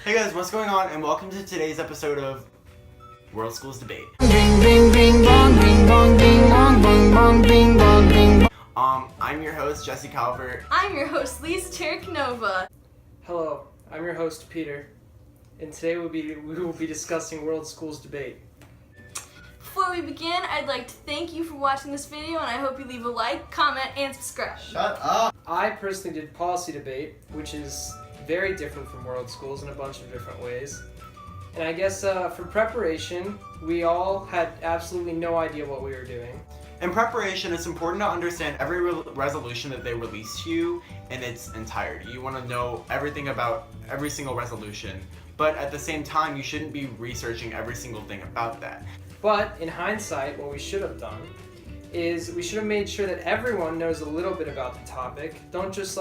Hey guys, what's going on? And welcome to today's episode of World Schools Debate. I'm your host, Jesse Calvert. I'm your host, Lisa Terranova. Hello, I'm your host, Peter. And today we will be discussing World Schools Debate. Before we begin, I'd like to thank you for watching this video, and I hope you leave a like, comment, and subscribe. Shut up! I personally did policy debate, which is very different from World Schools in a bunch of different ways. And I guess for preparation, we all had absolutely no idea what we were doing. In preparation, it's important to understand every resolution that they release to you in its entirety. You want to know everything about every single resolution, but at the same time, you shouldn't be researching every single thing about that. But in hindsight, what we should have done is we should have made sure that everyone knows a little bit about the topic. Don't just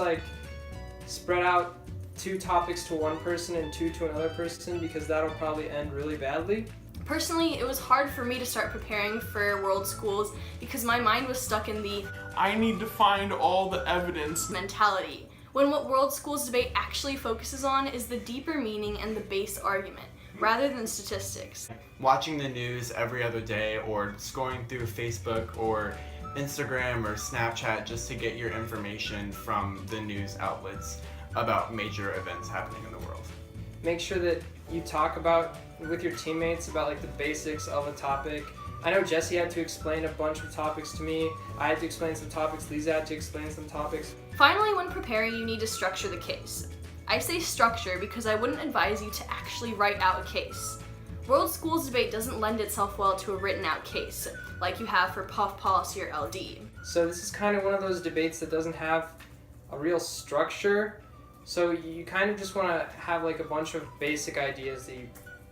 spread out 2 topics to one person and 2 to another person, because that'll probably end really badly. Personally, it was hard for me to start preparing for World Schools because my mind was stuck in the I need to find all the evidence mentality, when what World Schools Debate actually focuses on is the deeper meaning and the base argument, rather than statistics. Watching the news every other day or scrolling through Facebook or Instagram or Snapchat just to get your information from the news outlets about major events happening in the world. Make sure that you talk with your teammates about the basics of a topic. I know Jesse had to explain a bunch of topics to me. I had to explain some topics. Lisa had to explain some topics. Finally, when preparing, you need to structure the case. I say structure because I wouldn't advise you to actually write out a case. World Schools Debate doesn't lend itself well to a written out case, like you have for PUF Policy or LD. So this is kind of one of those debates that doesn't have a real structure. So you kind of just want to have a bunch of basic ideas that you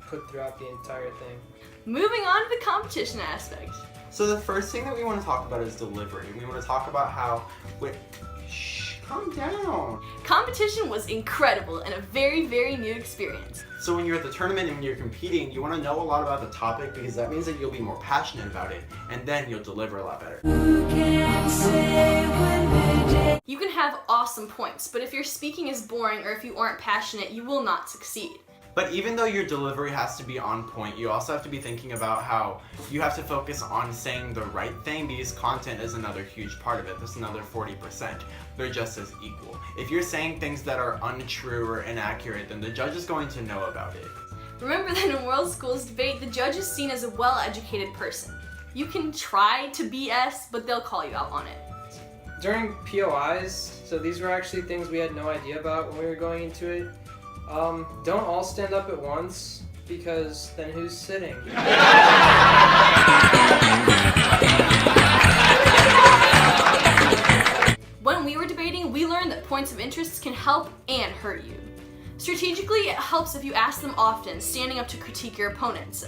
put throughout the entire thing. Moving on to the competition aspect. So the first thing that we want to talk about is delivery. We want to talk about how... calm down. Competition was incredible and a very, very new experience. So when you're at the tournament and when you're competing, you want to know a lot about the topic because that means that you'll be more passionate about it, and then you'll deliver a lot better. You can have awesome points, but if your speaking is boring or if you aren't passionate, you will not succeed. But even though your delivery has to be on point, you also have to be thinking about how you have to focus on saying the right thing, because content is another huge part of it. That's another 40%. They're just as equal. If you're saying things that are untrue or inaccurate, then the judge is going to know about it. Remember that in World Schools Debate, the judge is seen as a well-educated person. You can try to BS, but they'll call you out on it. During POIs, so these were actually things we had no idea about when we were going into it. Don't all stand up at once, because then who's sitting? When we were debating, we learned that points of interest can help and hurt you. Strategically, it helps if you ask them often, standing up to critique your opponents.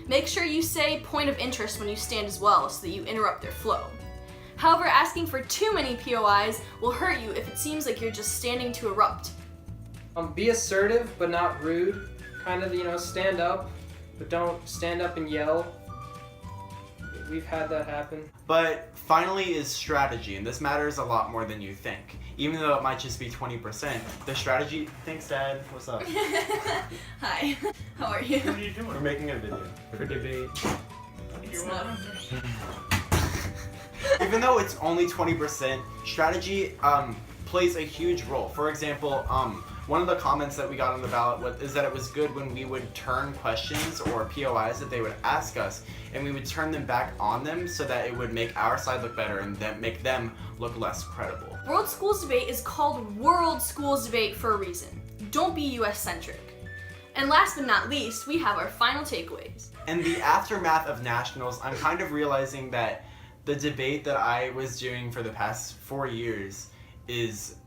Make sure you say point of interest when you stand as well, so that you interrupt their flow. However, asking for too many POIs will hurt you if it seems like you're just standing to erupt. Be assertive, but not rude. Kind of, stand up, but don't stand up and yell. We've had that happen. But finally is strategy, and this matters a lot more than you think. Even though it might just be 20%, the strategy... Thanks, Dad. What's up? Hi. How are you? What are you doing? We're making a video. For debate. It's not over. Even though it's only 20%, strategy plays a huge role. For example, one of the comments that we got on the ballot is that it was good when we would turn questions or POIs that they would ask us, and we would turn them back on them so that it would make our side look better and then make them look less credible. World Schools Debate is called World Schools Debate for a reason. Don't be US-centric. And last but not least, we have our final takeaways. In the aftermath of nationals, I'm kind of realizing that the debate that I was doing for the past 4 years is...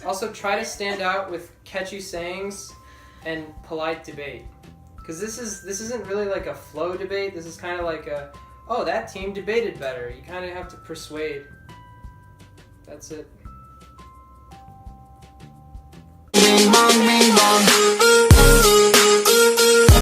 Also, try to stand out with catchy sayings and polite debate. Because this isn't really like a flow debate. This is kind of like a, oh, that team debated better. You kind of have to persuade. That's it.